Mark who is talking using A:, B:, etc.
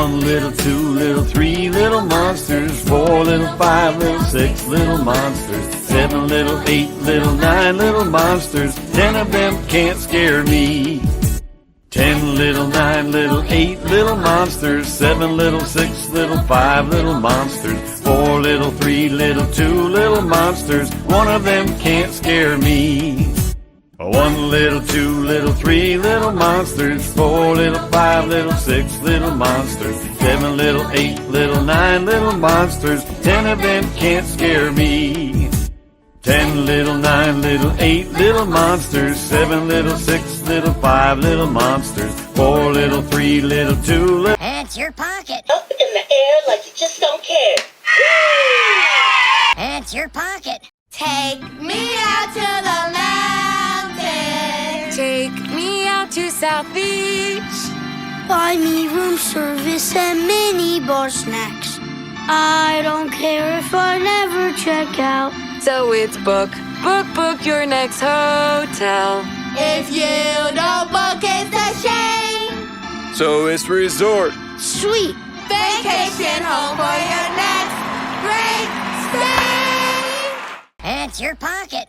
A: 1 little, 2 little, 3 little monsters, 4 little, 5 little, 6 little monsters, 7 little, 8 little, 9 little monsters, 10 of them can't scare me. 10 little, 9 little, 8 little monsters, 7 little, 6 little, 5 little monsters, 4 little, 3 little, 2 little monsters, 1 of them can't scare me. 1 little, 2 little, 3 little monsters, 4 little, 5 little, 6 little monsters, 7 little, 8 little, 9 little monsters, 10 of them can't scare me. 10 little, 9 little, 8 little monsters, 7 little, 6 little, 5 little monsters, 4 little, 3 little, 2 little.
B: It's your pocket.
C: Up in the air like you just don't care.
B: It's your pocket.
D: Take me out to the mountains. Take me out to South Beach.
E: Buy me room service and mini bar snacks. I don't care if I never check out.
D: So it's book, book, book your next hotel. If you don't book, it's a shame.
A: So it's resort.
E: Sweet.
D: Vacation home for your next great stay.
B: It's your pocket.